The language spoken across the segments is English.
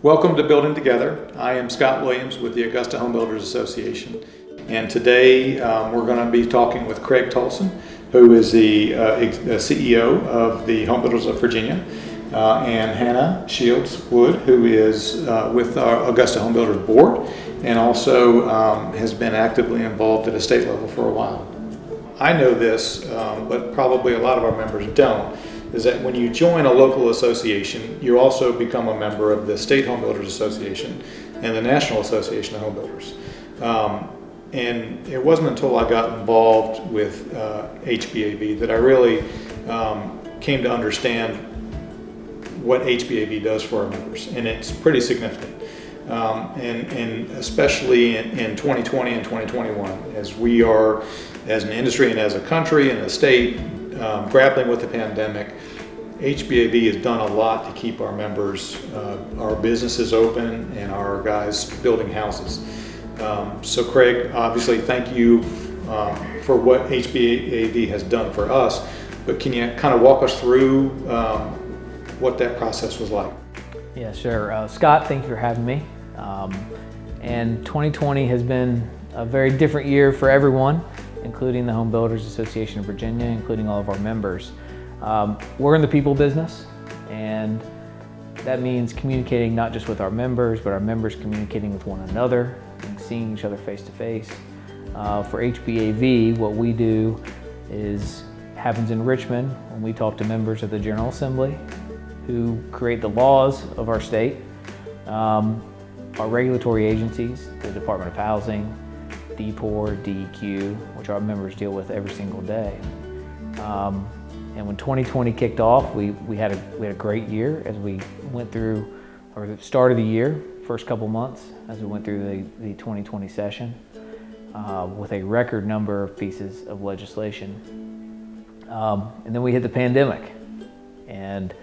Welcome to Building Together. I am Scott Williams with the Augusta Home Builders Association. And today we're going to be talking with Craig Tolson, who is the CEO of the Home Builders of Virginia, and Hannah Shields Wood, who is with our Augusta Home Builders Board and also has been actively involved at a state level for a while. I know this, but probably a lot of our members don't, is that when you join a local association, you also become a member of the State Home Builders Association and the National Association of Home Builders. And it wasn't until I got involved with HBAV that I really came to understand what HBAV does for our members, and it's pretty significant. And especially in 2020 and 2021, as we are, as an industry and as a country and a state, grappling with the pandemic, HBAV has done a lot to keep our members, our businesses open, and our guys building houses. So Craig, obviously thank you for what HBAV has done for us, but can you kind of walk us through what that process was like? Yeah, sure. Scott, thank you for having me. And 2020 has been a very different year for everyone, including the Home Builders Association of Virginia, including all of our members. We're in the people business, and that means communicating not just with our members, but our members communicating with one another and seeing each other face to face. For HBAV, what we do happens in Richmond when we talk to members of the General Assembly who create the laws of our state, our regulatory agencies, the Department of Housing, DPOR, DEQ, which our members deal with every single day. And when 2020 kicked off, we had a great year as we went through, or the start of the year, first couple months, as we went through the 2020 session with a record number of pieces of legislation. And then we hit the pandemic, and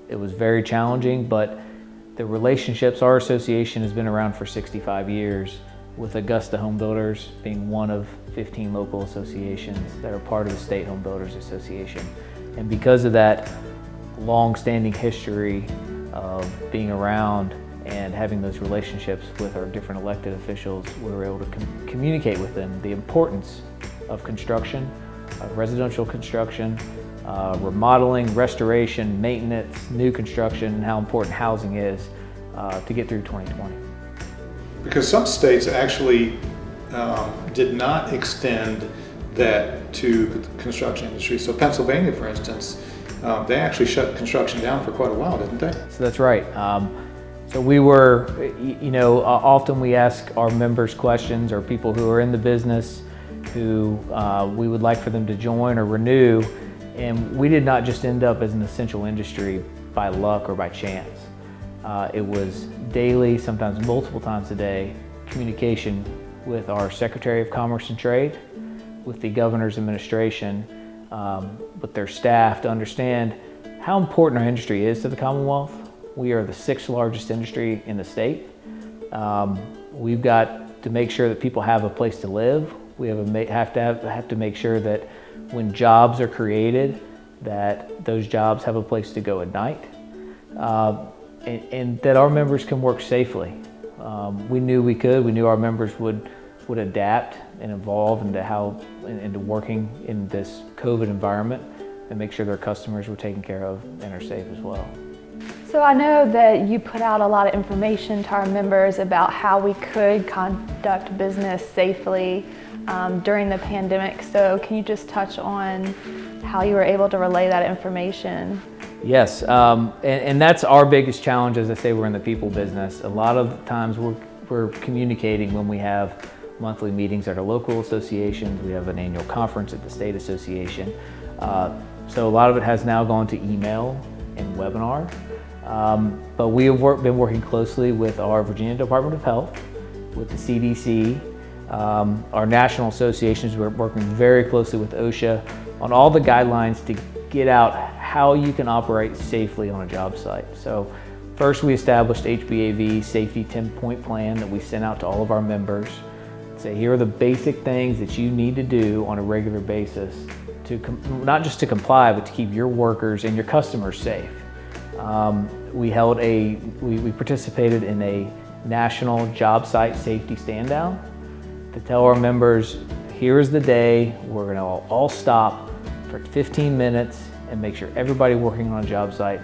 it was very challenging, but the relationships, our association has been around for 65 years, with Augusta Home Builders being one of 15 local associations that are part of the State Home Builders Association. And because of that long-standing history of being around and having those relationships with our different elected officials, we were able to communicate with them the importance of construction, of residential construction, remodeling, restoration, maintenance, new construction, and how important housing is to get through 2020. Because some states actually did not extend that to the construction industry. So Pennsylvania, for instance, they actually shut construction down for quite a while, didn't they? So that's right. So we were, often we ask our members questions, or people who are in the business who we would like for them to join or renew. And we did not just end up as an essential industry by luck or by chance. It was daily, sometimes multiple times a day, communication with our Secretary of Commerce and Trade, with the Governor's administration, with their staff, to understand how important our industry is to the Commonwealth. We are the 6th largest industry in the state. We've got to make sure that people have a place to live. We have to make sure that when jobs are created, that those jobs have a place to go at night, and that our members can work safely. We knew we could. We knew our members would adapt and evolve into working in this COVID environment, and make sure their customers were taken care of and are safe as well. So I know that you put out a lot of information to our members about how we could conduct business safely during the pandemic. So can you just touch on how you were able to relay that information? Yes, and that's our biggest challenge. As I say, we're in the people business. A lot of times we're communicating when we have monthly meetings at our local associations. We have an annual conference at the state association. So a lot of it has now gone to email and webinar. But we have been working closely with our Virginia Department of Health, with the CDC, our national associations. We're working very closely with OSHA on all the guidelines to get out how you can operate safely on a job site. So first, we established HBAV Safety 10-point plan that we sent out to all of our members. Say, here are the basic things that you need to do on a regular basis to not just to comply, but to keep your workers and your customers safe. We participated in a national job site safety stand down to tell our members, here is the day we're going to all stop for 15 minutes and make sure everybody working on a job site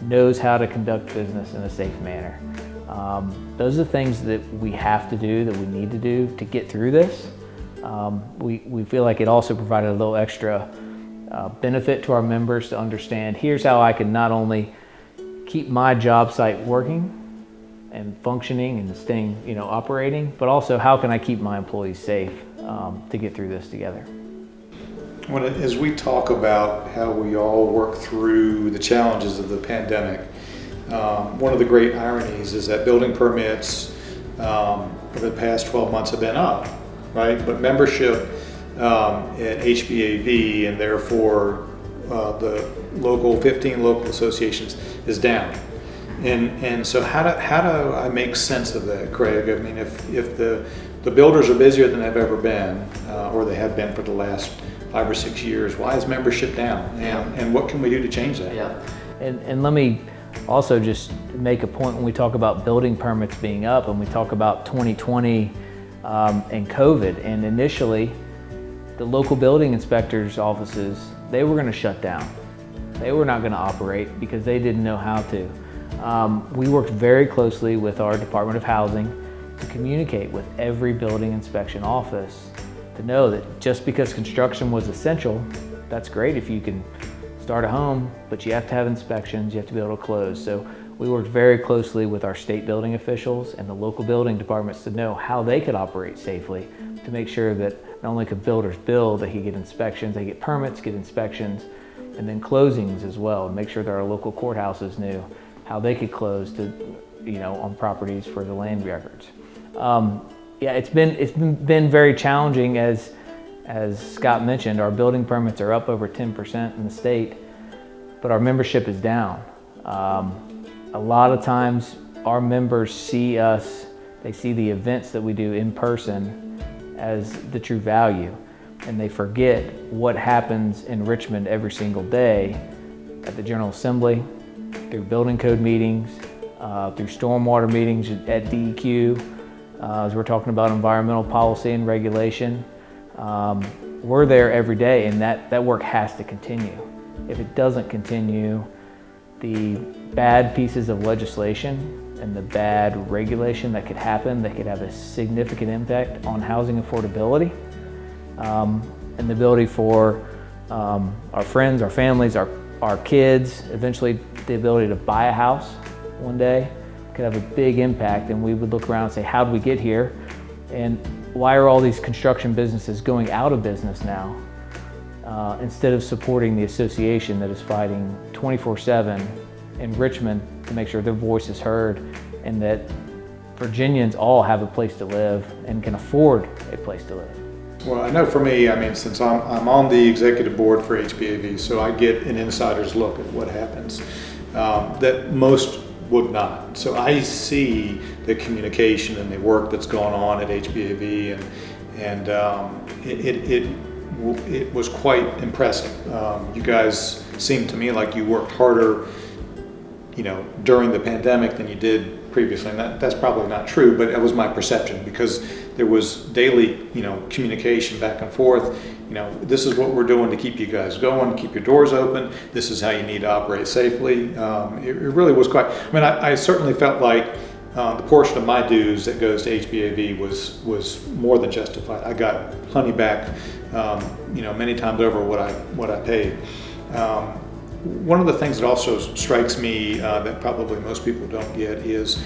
knows how to conduct business in a safe manner. Those are the things that we have to do, that we need to do to get through this. We feel like it also provided a little extra benefit to our members to understand, here's how I can not only keep my job site working and functioning and staying, operating, but also how can I keep my employees safe to get through this together. As we talk about how we all work through the challenges of the pandemic, one of the great ironies is that building permits over the past 12 months have been up, right? But membership at HBAV and therefore the 15 local associations is down. And so how do I make sense of that, Craig? I mean, if the builders are busier than they've ever been, or they have been for the last 5 or 6 years, why is membership down? And what can we do to change that? Yeah. And let me also just make a point when we talk about building permits being up and we talk about 2020 and COVID. And initially, the local building inspectors' offices, they were going to shut down. They were not going to operate because they didn't know how to. We worked very closely with our Department of Housing to communicate with every building inspection office to know that just because construction was essential, that's great if you can start a home, but you have to have inspections, you have to be able to close. So we worked very closely with our state building officials and the local building departments to know how they could operate safely to make sure that not only could builders build, they could get inspections, they get permits, get inspections, and then closings as well, and make sure that our local courthouses knew how they could close to, on properties for the land records. It's been very challenging as Scott mentioned. Our building permits are up over 10% in the state, but our membership is down. A lot of times our members see us, they see the events that we do in person as the true value, and they forget what happens in Richmond every single day at the General Assembly, through building code meetings, through stormwater meetings at DEQ, as we're talking about environmental policy and regulation. We're there every day, and that work has to continue. If it doesn't continue, the bad pieces of legislation and the bad regulation that could happen, that could have a significant impact on housing affordability, and the ability for our friends, our families, our kids, eventually the ability to buy a house one day, could have a big impact. And we would look around and say, how did we get here? And why are all these construction businesses going out of business now? Instead of supporting the association that is fighting 24/7 in Richmond to make sure their voice is heard and that Virginians all have a place to live and can afford a place to live. Well, I know for me, since I'm on the executive board for HBAV, so I get an insider's look at what happens that most would not. So I see the communication and the work that's going on at HBAV, and it was quite impressive. You guys seemed to me like you worked harder, during the pandemic than you did previously. And that's probably not true, but that was my perception because there was daily, communication back and forth. This is what we're doing to keep you guys going, keep your doors open. This is how you need to operate safely. It really was quite, I certainly felt like the portion of my dues that goes to HBAV was more than justified. I got plenty back, many times over what I paid. One of the things that also strikes me that probably most people don't get is,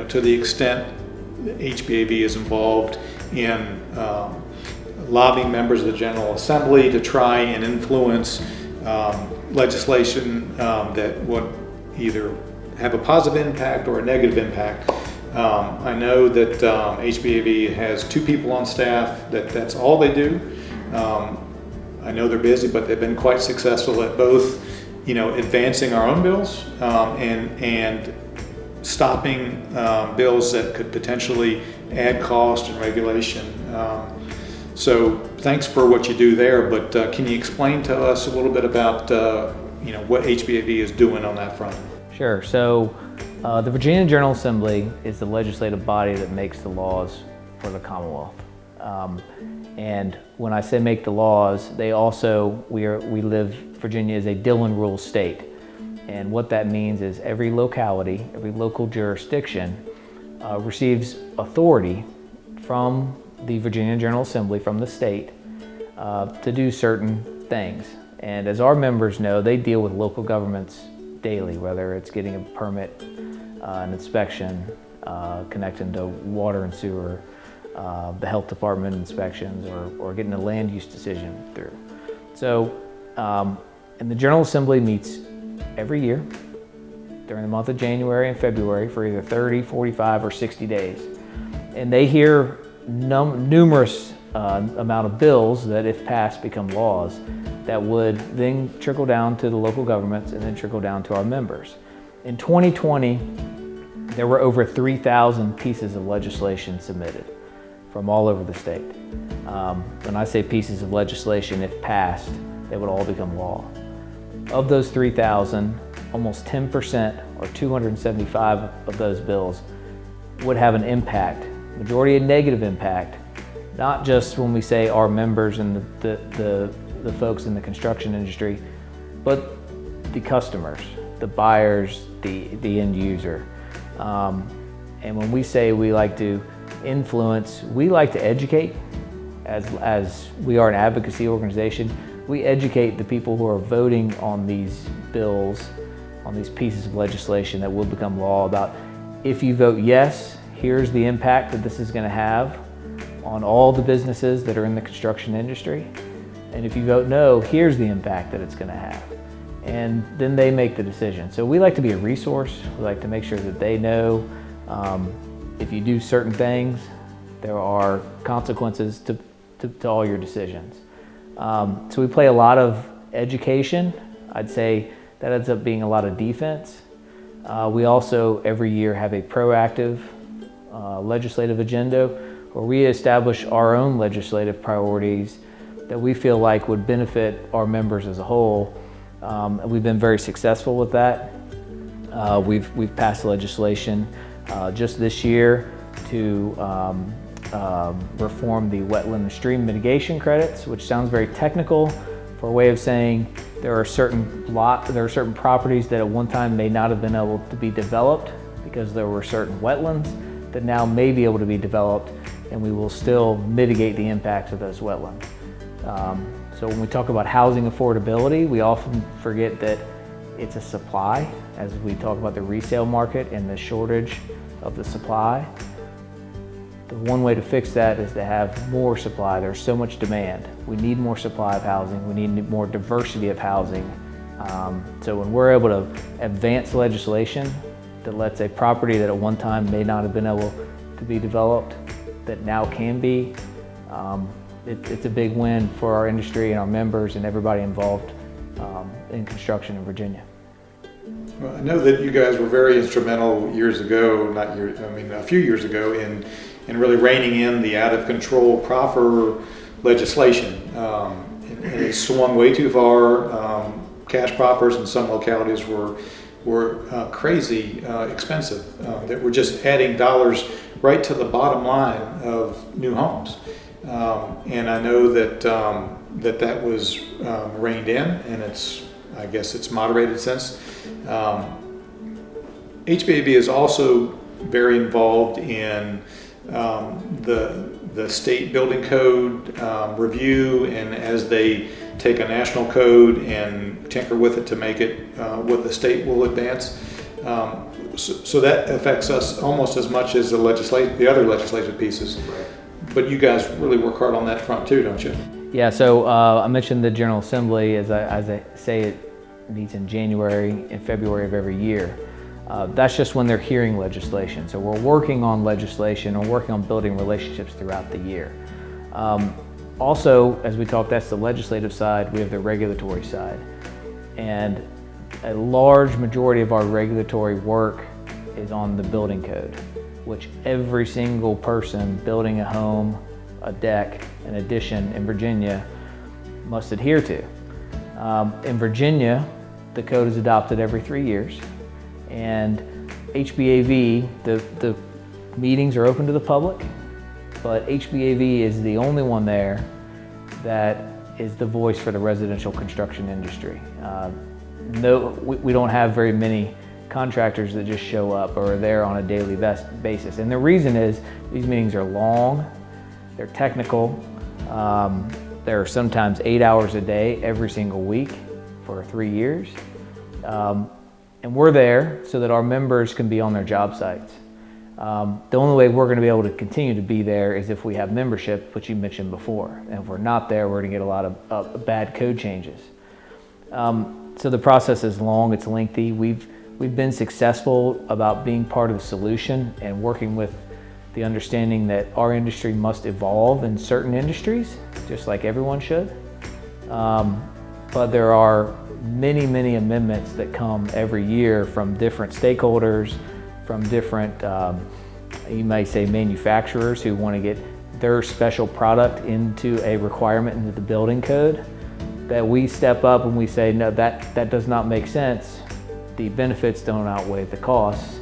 to the extent HBAV is involved in lobbying members of the General Assembly to try and influence legislation that would either have a positive impact or a negative impact. I know that HBAV has 2 people on staff, that's all they do. I know they're busy, but they've been quite successful at both, advancing our own bills and stopping bills that could potentially add cost and regulation. So thanks for what you do there, but can you explain to us a little bit about what HBAV is doing on that front? Sure. So the Virginia General Assembly is the legislative body that makes the laws for the Commonwealth. And when I say make the laws, Virginia is a Dillon Rule state. And what that means is every locality, every local jurisdiction receives authority from the Virginia General Assembly, from the state, to do certain things. And as our members know, they deal with local governments daily, whether it's getting a permit, an inspection, connecting to water and sewer, the health department inspections, or getting a land use decision through. So, and the General Assembly meets every year during the month of January and February for either 30, 45, or 60 days. And they hear numerous amount of bills that, if passed, become laws that would then trickle down to the local governments and then trickle down to our members. In 2020, there were over 3,000 pieces of legislation submitted from all over the state. When I say pieces of legislation, if passed, they would all become law. Of those 3,000, almost 10%, or 275 of those bills, would have an impact, majority a negative impact, not just when we say our members and the folks in the construction industry, but the customers, the buyers, the end user. And when we say we like to influence, we like to educate. As we are an advocacy organization, we educate the people who are voting on these bills, on these pieces of legislation that will become law, about, if you vote yes, here's the impact that this is going to have on all the businesses that are in the construction industry. And if you vote no, here's the impact that it's going to have. And then they make the decision. So we like to be a resource. We like to make sure that they know if you do certain things, there are consequences to all your decisions. So we play a lot of education. I'd say that ends up being a lot of defense. We also every year have a proactive legislative agenda where we establish our own legislative priorities that we feel like would benefit our members as a whole. We've been very successful with that. We've passed legislation just this year to reform the wetland and stream mitigation credits, which sounds very technical, for a way of saying there are certain properties that at one time may not have been able to be developed because there were certain wetlands that now may be able to be developed, and we will still mitigate the impacts of those wetlands. So when we talk about housing affordability, we often forget that it's a supply, as we talk about the resale market and the shortage of the supply. The one way to fix that is to have more supply. There's so much demand. We need more supply of housing. We need more diversity of housing. So when we're able to advance legislation that lets a property that at one time may not have been able to be developed, that now can be, it's a big win for our industry and our members and everybody involved in construction in Virginia. Well, I know that you guys were very instrumental years ago, a few years ago, in really reining in the out of control proffer legislation. And it swung way too far. Cash proffers in some localities were crazy expensive. That were just adding dollars right to the bottom line of new homes. And I know that that was reined in, and I guess it's moderated since. HBAB is also very involved in the state building code review, and as they take a national code and tinker with it to make it what the state will advance. So that affects us almost as much as the other legislative pieces. Right. But you guys really work hard on that front too, don't you? Yeah, so I mentioned the General Assembly, as I say, it meets in January and February of every year. That's just when they're hearing legislation. So we're working on legislation and working on building relationships throughout the year. Also, as we talked, that's the legislative side. We have the regulatory side. And a large majority of our regulatory work is on the building code, which every single person building a home, a deck, an addition in Virginia must adhere to. In Virginia, the code is adopted every 3 years, And HBAV, the meetings are open to the public, but HBAV is the only one there that is the voice for the residential construction industry. We don't have very many contractors that just show up or are there on a daily basis. And the reason is these meetings are long, they're technical, they're sometimes 8 hours a day every single week for 3 years. And we're there so that our members can be on their job sites. The only way we're going to be able to continue to be there is if we have membership, which you mentioned before. And if we're not there, we're going to get a lot of bad code changes. So the process is long, it's lengthy. We've been successful about being part of the solution and working with the understanding that our industry must evolve in certain industries, just like everyone should. But there are many, many amendments that come every year from different stakeholders, from different, you might say, manufacturers who want to get their special product into a requirement into the building code, that we step up and we say, no, that does not make sense. The benefits don't outweigh the costs.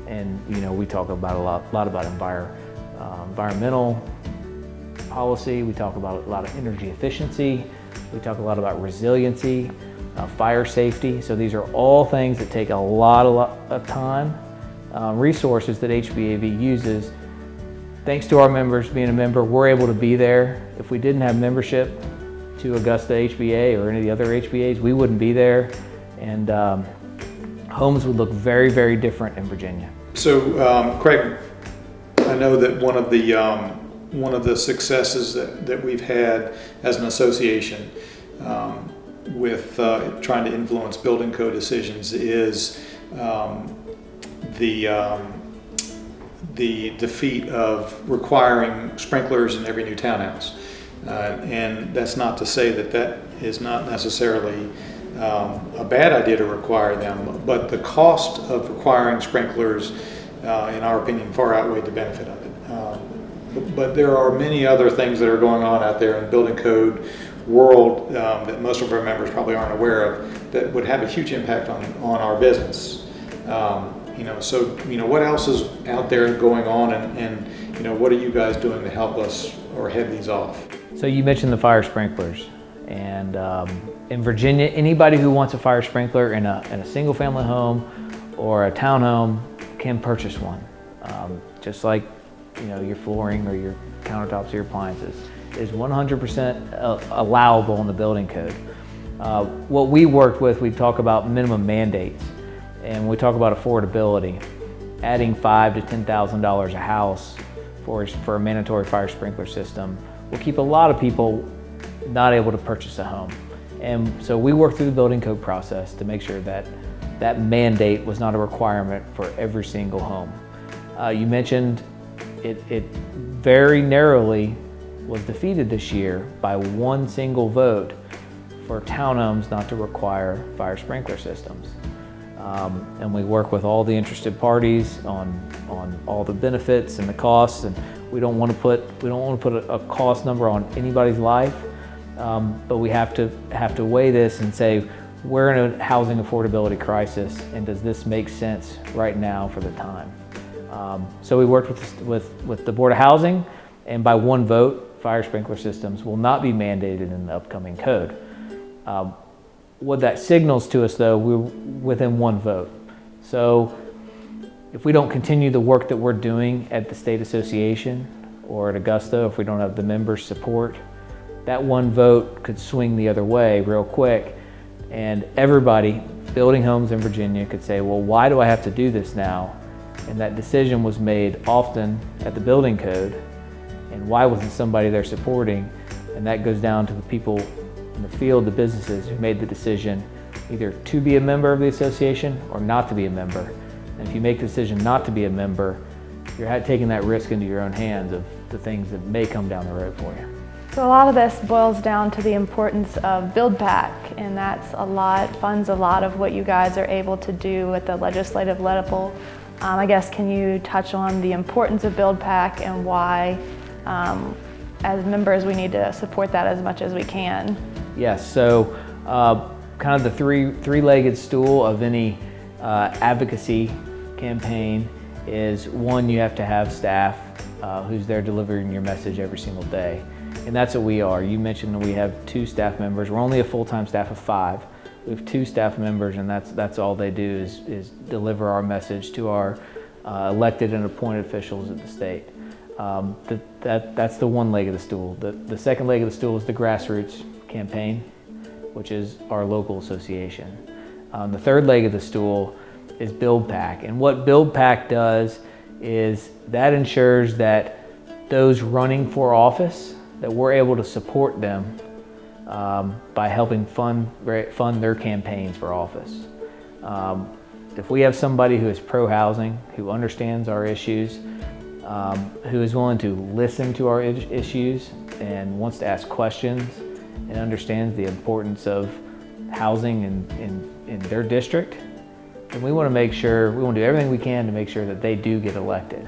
And we talk about a lot about environmental policy. We talk about a lot of energy efficiency. We talk a lot about resiliency, fire safety. So these are all things that take a lot of time, resources that HBAV uses. Thanks to our members being a member, we're able to be there. If we didn't have membership to Augusta HBA or any of the other HBAs, we wouldn't be there. And homes would look very, very different in Virginia. So, Craig, I know that one of the successes that we've had as an association with trying to influence building code decisions is the defeat of requiring sprinklers in every new townhouse. And that's not to say that is not necessarily a bad idea to require them, but the cost of requiring sprinklers, in our opinion, far outweighed the benefit of it. But there are many other things that are going on out there in the building code world that most of our members probably aren't aware of that would have a huge impact on our business. So what else is out there going on, and what are you guys doing to help us or head these off? So you mentioned the fire sprinklers, and in Virginia, anybody who wants a fire sprinkler in a single family home or a townhome can purchase one. Just like your flooring or your countertops or your appliances is 100% allowable in the building code. What we worked with, we talk about minimum mandates, and we talk about affordability. Adding $5,000 to $10,000 a house for a mandatory fire sprinkler system will keep a lot of people not able to purchase a home. And so we worked through the building code process to make sure that that mandate was not a requirement for every single home. You mentioned it very narrowly was defeated this year by one single vote for townhomes not to require fire sprinkler systems. And we work with all the interested parties on all the benefits and the costs, and we don't want to put a cost number on anybody's life, but we have to weigh this and say, we're in a housing affordability crisis, and does this make sense right now for the time? So we worked with the Board of Housing, and by one vote, fire sprinkler systems will not be mandated in the upcoming code. What that signals to us, though, we're within one vote. So if we don't continue the work that we're doing at the state association or at Augusta, if we don't have the members' support, that one vote could swing the other way real quick. And everybody building homes in Virginia could say, well, why do I have to do this now? And that decision was made often at the building code. And why wasn't somebody there supporting? And that goes down to the people in the field, the businesses who made the decision either to be a member of the association or not to be a member. And if you make the decision not to be a member, you're taking that risk into your own hands of the things that may come down the road for you. So a lot of this boils down to the importance of Build Back, and that's funds a lot of what you guys are able to do at the legislative level. I guess, can you touch on the importance of Build Back and why, as members, we need to support that as much as we can? Yes, so kind of the three-legged stool of any advocacy campaign is one, you have to have staff who's there delivering your message every single day. And that's what we are. You mentioned that we have 2 staff members. We're only a full-time staff of 5. We have 2 staff members, and that's all they do is deliver our message to our elected and appointed officials at the state. That's the one leg of the stool. The second leg of the stool is the grassroots campaign, which is our local association. The third leg of the stool is BuildPAC. And what BuildPAC does is that ensures that those running for office, that we're able to support them by helping fund their campaigns for office. If we have somebody who is pro-housing, who understands our issues, who is willing to listen to our issues and wants to ask questions and understands the importance of housing in their district, then we want to make sure, we want to do everything we can to make sure that they do get elected.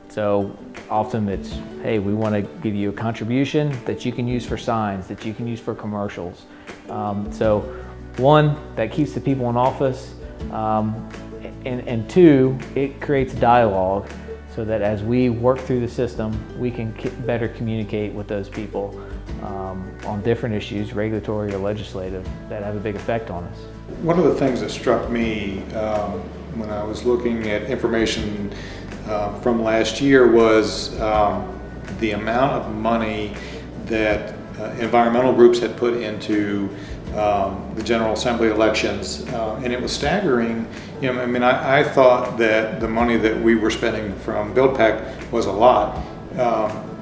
So often it's, hey, we want to give you a contribution that you can use for signs, that you can use for commercials. So one, that keeps the people in office, and 2, it creates dialogue so that as we work through the system, we can better communicate with those people on different issues, regulatory or legislative, that have a big effect on us. One of the things that struck me when I was looking at information from last year was the amount of money that environmental groups had put into the General Assembly elections, and it was staggering. You know, I mean, I thought that the money that we were spending from BuildPAC was a lot.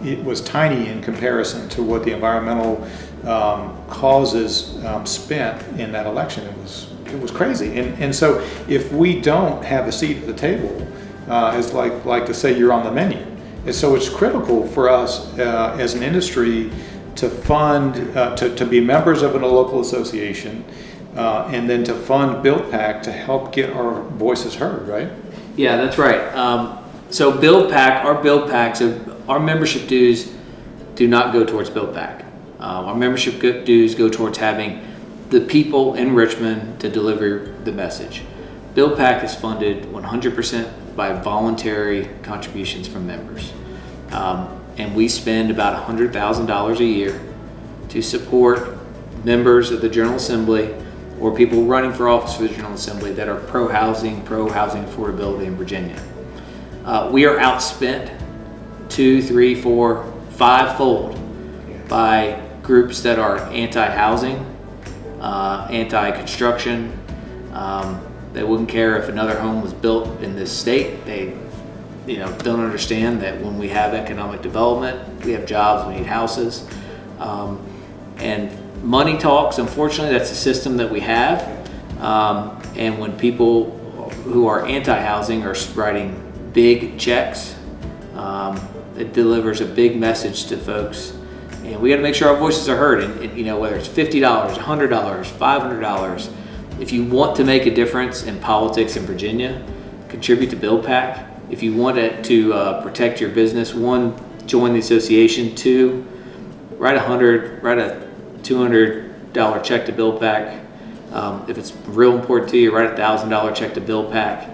It was tiny in comparison to what the environmental causes spent in that election. It was crazy. And so if we don't have a seat at the table, it's like to say you're on the menu. And so it's critical for us as an industry to fund, to be members of a local association, and then to fund BuildPAC to help get our voices heard, right? Yeah, that's right. So BuildPAC, so our membership dues do not go towards BuildPAC. Our membership dues go towards having the people in Richmond to deliver the message. BuildPAC is funded 100% by voluntary contributions from members. And we spend about $100,000 a year to support members of the General Assembly or people running for office for the General Assembly that are pro-housing affordability in Virginia. We are outspent 2, 3, 4, 5-fold by groups that are anti-housing, anti-construction. They wouldn't care if another home was built in this state. They don't understand that when we have economic development, we have jobs, we need houses. And money talks. Unfortunately, that's the system that we have. And when people who are anti-housing are writing big checks, it delivers a big message to folks. And we got to make sure our voices are heard. And whether it's $50, $100, $500, if you want to make a difference in politics in Virginia, contribute to BuildPAC. If you want to protect your business, 1, join the association. 2, write a $200 check to BuildPAC. If it's real important to you, write a $1,000 check to BuildPAC.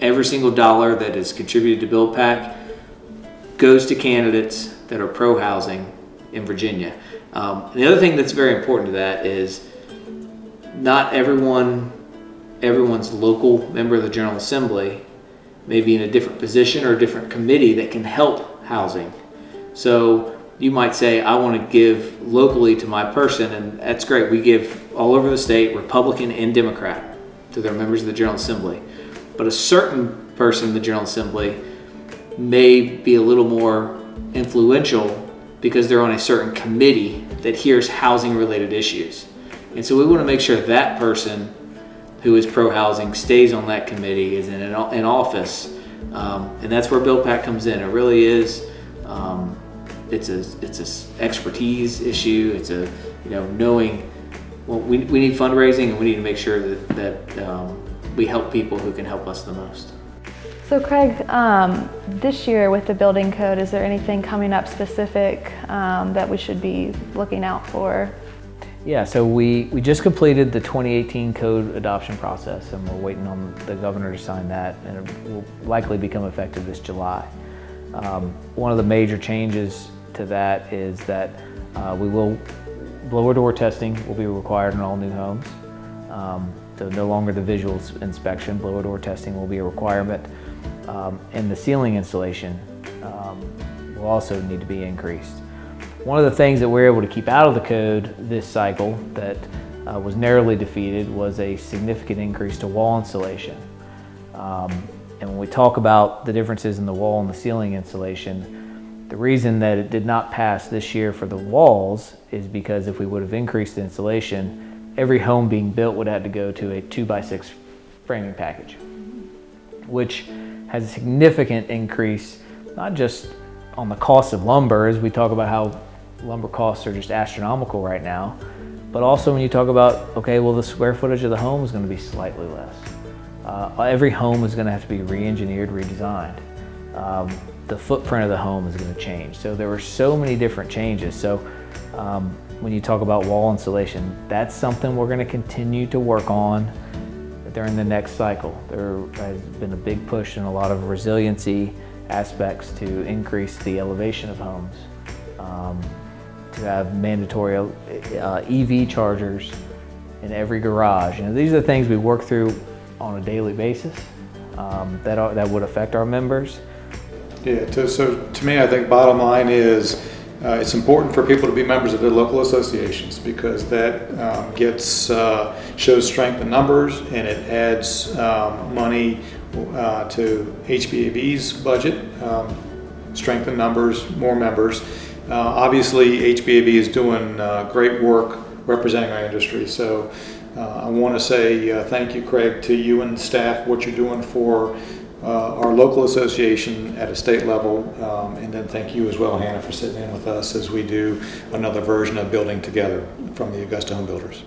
Every single dollar that is contributed to BuildPAC goes to candidates that are pro-housing in Virginia. The other thing that's very important to that is not everyone's local member of the General Assembly may be in a different position or a different committee that can help housing. So you might say, I want to give locally to my person, and that's great. We give all over the state, Republican and Democrat, to their members of the General Assembly. But a certain person in the General Assembly may be a little more influential because they're on a certain committee that hears housing-related issues. And so we want to make sure that person who is pro-housing stays on that committee, is in office, and that's where BuildPAC comes in. It really is. It's a expertise issue. It's a knowing. Well, we need fundraising, and we need to make sure that we help people who can help us the most. So Craig, this year with the building code, is there anything coming up specific that we should be looking out for? Yeah, so we just completed the 2018 code adoption process, and we're waiting on the governor to sign that, and it will likely become effective this July. One of the major changes to that is that blower door testing will be required in all new homes. So no longer the visual inspection, blower door testing will be a requirement. And the ceiling installation will also need to be increased. One of the things that we're able to keep out of the code this cycle that was narrowly defeated was a significant increase to wall insulation. And when we talk about the differences in the wall and the ceiling insulation, the reason that it did not pass this year for the walls is because if we would have increased the insulation, every home being built would have to go to a 2x6 framing package, which has a significant increase, not just on the cost of lumber, as we talk about how lumber costs are just astronomical right now, but also when you talk about, okay, well, the square footage of the home is going to be slightly less. Every home is going to have to be re-engineered, redesigned. The footprint of the home is going to change. So there were so many different changes. So when you talk about wall insulation, that's something we're going to continue to work on during the next cycle. There has been a big push in a lot of resiliency aspects to increase the elevation of homes, to have mandatory EV chargers in every garage. You know, these are the things we work through on a daily basis that would affect our members. Yeah, so to me, I think bottom line is it's important for people to be members of their local associations because that shows strength in numbers, and it adds money to HBAB's budget, strength in numbers, more members. Obviously, HBAB is doing great work representing our industry. So I want to say thank you, Craig, to you and staff, what you're doing for our local association at a state level, and then thank you as well, Hannah, for sitting in with us as we do another version of Building Together from the Augusta Home Builders.